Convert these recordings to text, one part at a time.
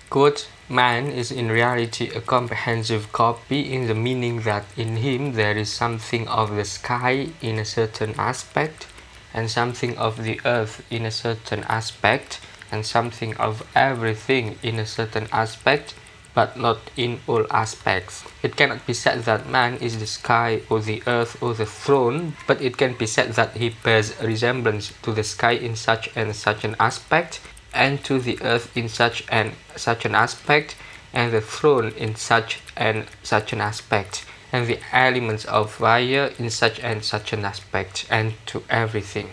Quote, man is in reality a comprehensive copy in the meaning that in him there is something of the sky in a certain aspect, and something of the earth in a certain aspect, and something of everything in a certain aspect, but not in all aspects. It cannot be said that man is the sky or the earth or the throne, but it can be said that he bears a resemblance to the sky in such and such an aspect, and to the earth in such and such an aspect, and the throne in such and such an aspect, and the elements of fire in such and such an aspect, and to everything.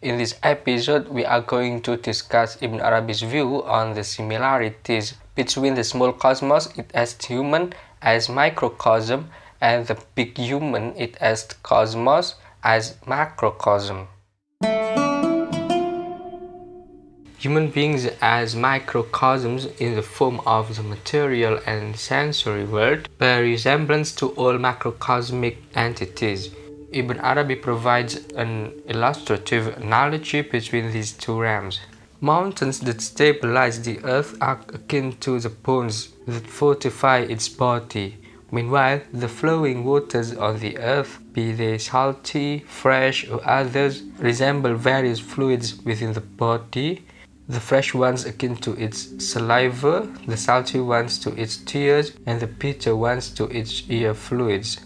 In this episode, we are going to discuss Ibn Arabi's view on the similarities between the small cosmos, it as human, as microcosm, and the big human, it as cosmos, as macrocosm. Human beings as microcosms in the form of the material and sensory world bear resemblance to all macrocosmic entities. Ibn Arabi provides an illustrative analogy between these two realms. Mountains that stabilize the earth are akin to the bones that fortify its body. Meanwhile, the flowing waters on the earth, be they salty, fresh, or others, resemble various fluids within the body. The fresh ones akin to its saliva, the salty ones to its tears, and the bitter ones to its ear fluids.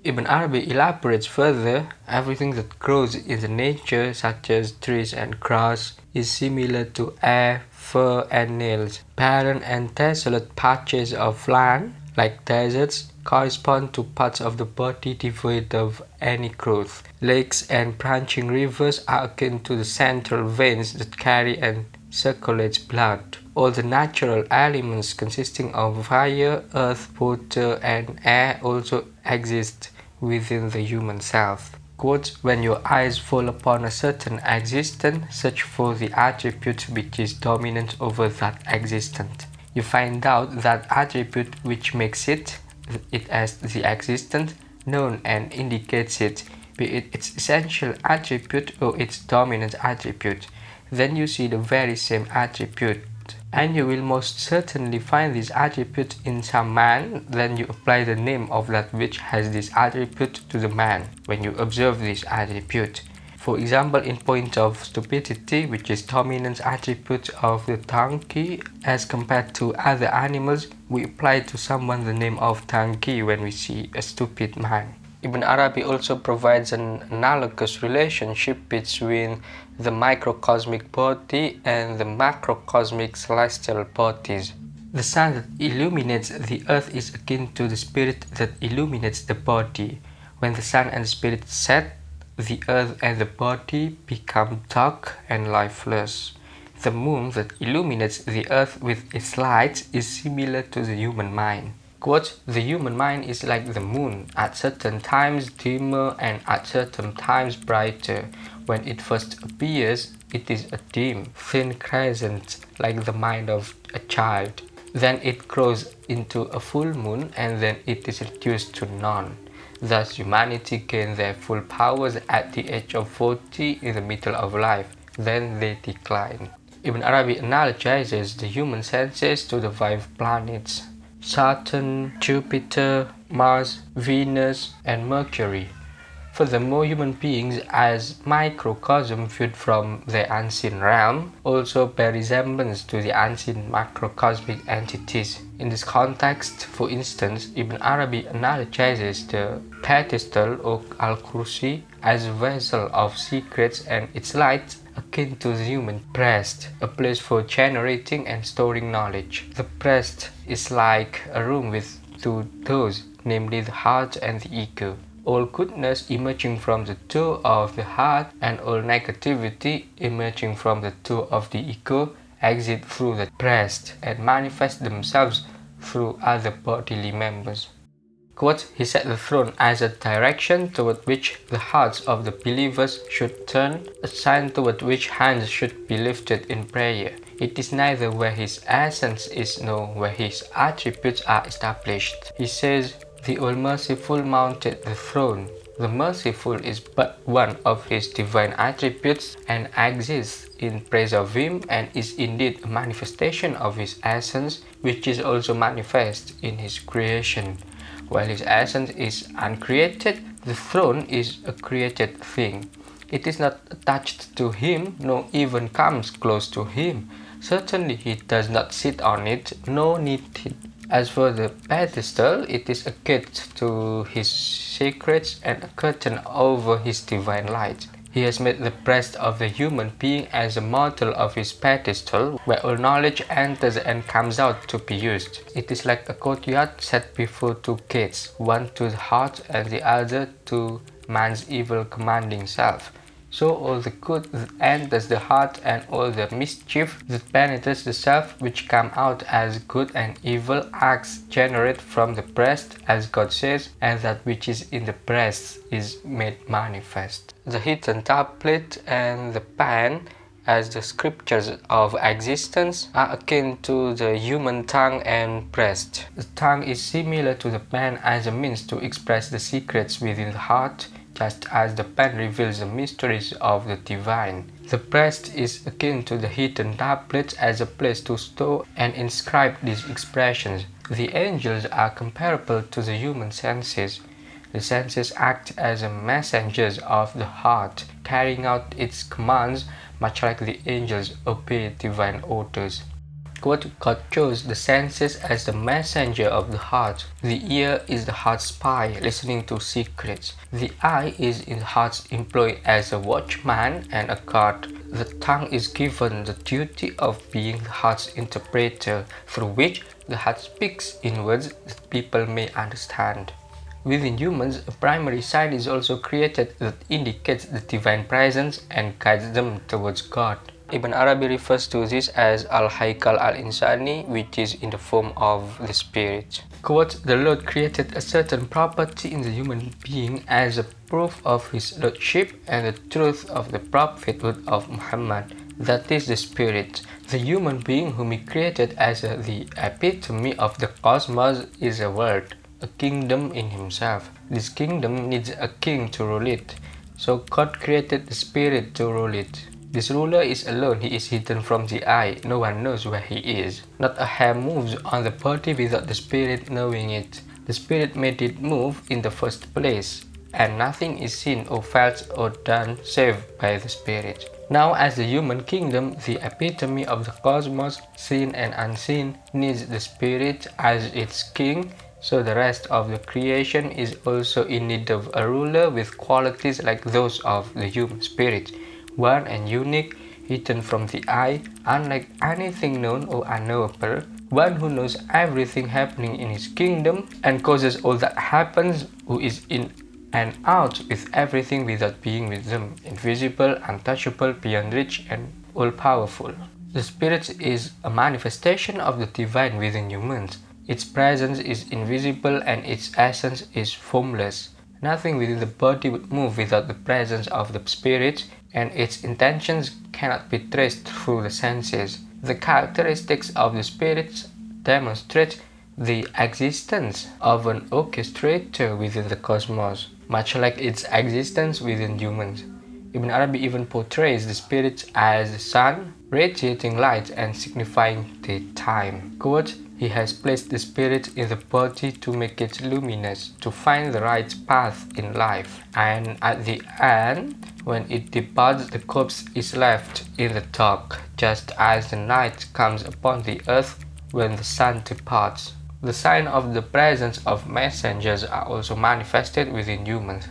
Ibn Arabi elaborates further, everything that grows in the nature, such as trees and grass, is similar to air, fur, and nails. Barren and desolate patches of land, like deserts, correspond to parts of the body devoid of any growth. Lakes and branching rivers are akin to the central veins that carry and circulates blood. All the natural elements consisting of fire, earth, water, and air also exist within the human self. Quote, when your eyes fall upon a certain existence, search for the attribute which is dominant over that existence. You find out that attribute which makes it as the existence, known and indicates it, be it its essential attribute or its dominant attribute. Then you see the very same attribute, and you will most certainly find this attribute in some man. Then you apply the name of that which has this attribute to the man when you observe this attribute. For example, in point of stupidity, which is dominant attribute of the donkey as compared to other animals, we apply to someone the name of donkey when we see a stupid man. Ibn Arabi also provides an analogous relationship between the microcosmic body and the macrocosmic celestial bodies. The sun that illuminates the earth is akin to the spirit that illuminates the body. When the sun and the spirit set, the earth and the body become dark and lifeless. The moon that illuminates the earth with its light is similar to the human mind. Quote, the human mind is like the moon, at certain times dimmer and at certain times brighter. When it first appears, it is a dim, thin crescent like the mind of a child. Then it grows into a full moon and then it is reduced to none. Thus humanity gains their full powers at the age of 40 in the middle of life. Then they decline. Ibn Arabi analogizes the human senses to the 5 planets: Saturn, Jupiter, Mars, Venus, and Mercury. Furthermore, human beings as microcosm viewed from the unseen realm also bear resemblance to the unseen macrocosmic entities. In this context, for instance, Ibn Arabi analogizes the pedestal or al-kursi as a vessel of secrets and its light akin to the human breast, a place for generating and storing knowledge. The breast is like a room with 2 doors, namely the heart and the ego. All goodness emerging from the door of the heart and all negativity emerging from the door of the ego exit through the breast and manifest themselves through other bodily members. Quote, he set the throne as a direction toward which the hearts of the believers should turn, a sign toward which hands should be lifted in prayer. It is neither where his essence is nor where his attributes are established. He says, the All-Merciful mounted the throne. The Merciful is but one of his divine attributes and exists in praise of him and is indeed a manifestation of his essence, which is also manifest in his creation. While his essence is uncreated, the throne is a created thing. It is not attached to him, nor even comes close to him. Certainly he does not sit on it, nor need it. As for the pedestal, it is a gate to his secrets and a curtain over his divine light. He has made the breast of the human being as a model of his pedestal, where all knowledge enters and comes out to be used. It is like a courtyard set before two gates, one to the heart and the other to man's evil commanding self. So all the good that enters the heart and all the mischief that penetrates the self, which come out as good and evil acts, generate from the breast, as God says, and that which is in the breast is made manifest. The hidden tablet and the pen, as the scriptures of existence, are akin to the human tongue and breast. The tongue is similar to the pen as a means to express the secrets within the heart, just as the pen reveals the mysteries of the divine. The breast is akin to the hidden tablet as a place to store and inscribe these expressions. The angels are comparable to the human senses. The senses act as messengers of the heart, carrying out its commands, much like the angels obey divine orders. God chose the senses as the messenger of the heart. The ear is the heart's spy, listening to secrets. The eye is in the heart's employ as a watchman and a guard. The tongue is given the duty of being the heart's interpreter, through which the heart speaks in words that people may understand. Within humans, a primary sign is also created that indicates the divine presence and guides them towards God. Ibn Arabi refers to this as al-Hikam al-insani, which is in the form of the spirit. Quote, the Lord created a certain property in the human being as a proof of his lordship and the truth of the prophethood of Muhammad. That is the spirit. The human being whom he created as the epitome of the cosmos is a world, a kingdom in himself. This kingdom needs a king to rule it. So God created the spirit to rule it. This ruler is alone, he is hidden from the eye, no one knows where he is. Not a hair moves on the body without the spirit knowing it. The spirit made it move in the first place, and nothing is seen or felt or done save by the spirit. Now as the human kingdom, the epitome of the cosmos, seen and unseen, needs the spirit as its king, so the rest of the creation is also in need of a ruler with qualities like those of the human spirit. One and unique, hidden from the eye, unlike anything known or unknowable, one who knows everything happening in his kingdom and causes all that happens, who is in and out with everything without being with them, invisible, untouchable, beyond reach, and all-powerful. The spirit is a manifestation of the divine within humans. Its presence is invisible and its essence is formless. Nothing within the body would move without the presence of the spirit, and its intentions cannot be traced through the senses. The characteristics of the spirits demonstrate the existence of an orchestrator within the cosmos, much like its existence within humans. Ibn Arabi even portrays the spirits as the sun, radiating light and signifying the time. Quote, he has placed the spirit in the body to make it luminous, to find the right path in life, and at the end, when it departs, the corpse is left in the dark, just as the night comes upon the earth when the sun departs. The sign of the presence of messengers are also manifested within humans.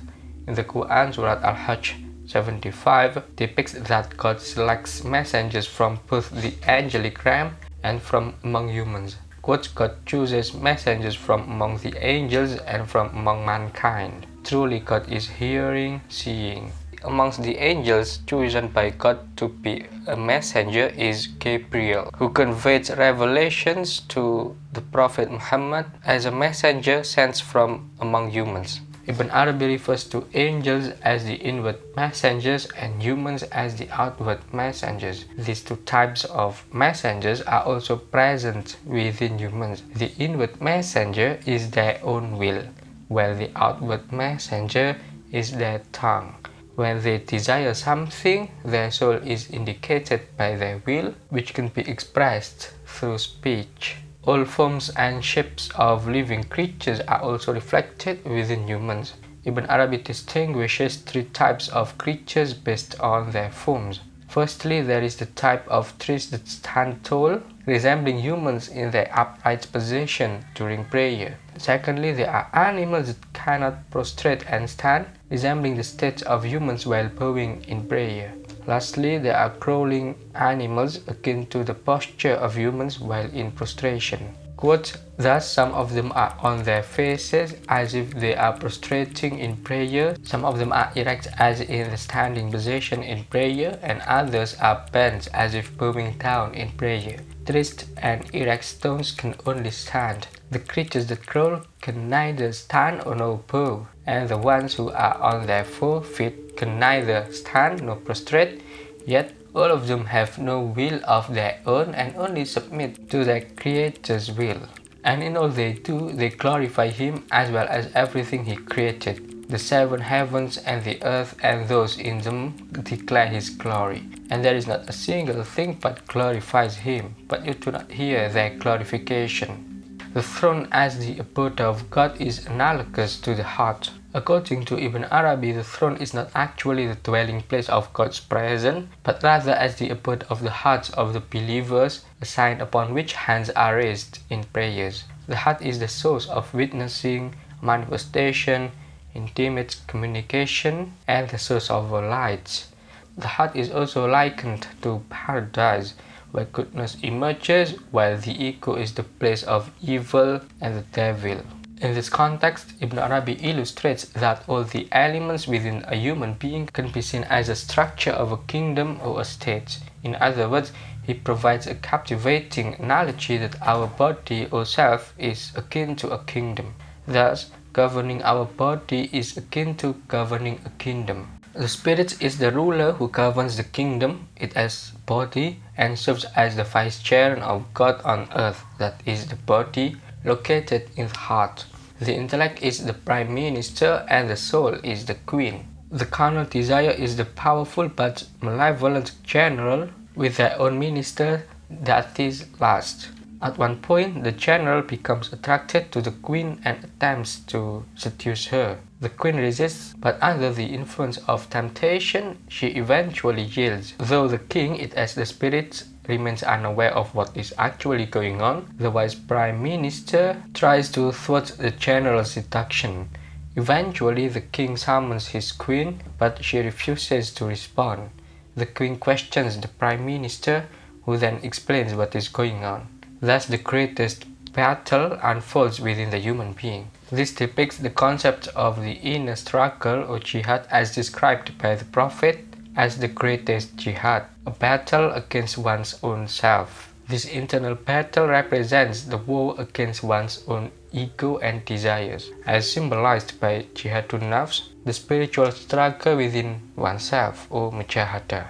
In the Quran, Surah Al-Hajj 75 depicts that God selects messengers from both the angelic realm and from among humans. Quote, God chooses messengers from among the angels and from among mankind. Truly God is hearing, seeing. Amongst the angels chosen by God to be a messenger is Gabriel, who conveys revelations to the Prophet Muhammad as a messenger sent from among humans. Ibn Arabi refers to angels as the inward messengers and humans as the outward messengers. These two types of messengers are also present within humans. The inward messenger is their own will, while the outward messenger is their tongue. When they desire something, their soul is indicated by their will, which can be expressed through speech. All forms and shapes of living creatures are also reflected within humans. Ibn Arabi distinguishes three types of creatures based on their forms. Firstly, there is the type of trees that stand tall, resembling humans in their upright position during prayer. Secondly, there are animals that cannot prostrate and stand, resembling the state of humans while bowing in prayer. Lastly, there are crawling animals akin to the posture of humans while in prostration. Quote, thus some of them are on their faces as if they are prostrating in prayer, some of them are erect as in the standing position in prayer, and others are bent as if bowing down in prayer. Trist and erect stones can only stand. The creatures that crawl can neither stand nor bow, and the ones who are on their 4 feet can neither stand nor prostrate, yet all of them have no will of their own and only submit to their Creator's will. And in all they do, they glorify Him as well as everything He created. The 7 heavens and the earth and those in them declare His glory. And there is not a single thing but glorifies Him, but you do not hear their glorification. The throne as the abode of God is analogous to the heart. According to Ibn Arabi, the throne is not actually the dwelling place of God's presence, but rather as the abode of the hearts of the believers, a sign upon which hands are raised in prayers. The heart is the source of witnessing, manifestation, intimate communication, and the source of all lights. The heart is also likened to paradise, where goodness emerges, while the ego is the place of evil and the devil. In this context, Ibn Arabi illustrates that all the elements within a human being can be seen as a structure of a kingdom or a state. In other words, he provides a captivating analogy that our body or self is akin to a kingdom. Thus, governing our body is akin to governing a kingdom. The spirit is the ruler who governs the kingdom, it has body, and serves as the vice-chair of God on earth, that is the body, located in the heart. The intellect is the prime minister and the soul is the queen. The carnal desire is the powerful but malevolent general with their own minister, that is lust. At one point, the general becomes attracted to the queen and attempts to seduce her. The queen resists, but under the influence of temptation, she eventually yields. Though the king, it as the spirit, remains unaware of what is actually going on, the wise prime minister tries to thwart the general's seduction. Eventually, the king summons his queen, but she refuses to respond. The queen questions the prime minister, who then explains what is going on. Thus, the greatest battle unfolds within the human being. This depicts the concept of the inner struggle or jihad as described by the Prophet as the greatest jihad, a battle against one's own self. This internal battle represents the war against one's own ego and desires, as symbolized by jihadun nafs, the spiritual struggle within oneself or mujahadah.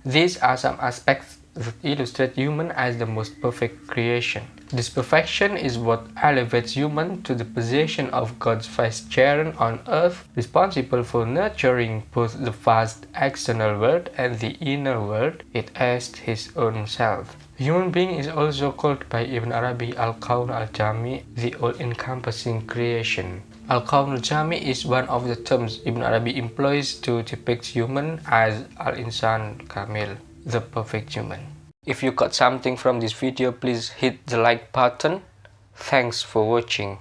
These are some aspects that illustrate human as the most perfect creation. This perfection is what elevates human to the position of God's vice-chair on earth, responsible for nurturing both the vast external world and the inner world, it as his own self. The human being is also called by Ibn Arabi al-Kawn al-Jami, the all-encompassing creation. Al-Kawn al-Jami is one of the terms Ibn Arabi employs to depict human as al-insan al-kamil, the perfect human. If you got something from this video, please hit the like button. Thanks for watching.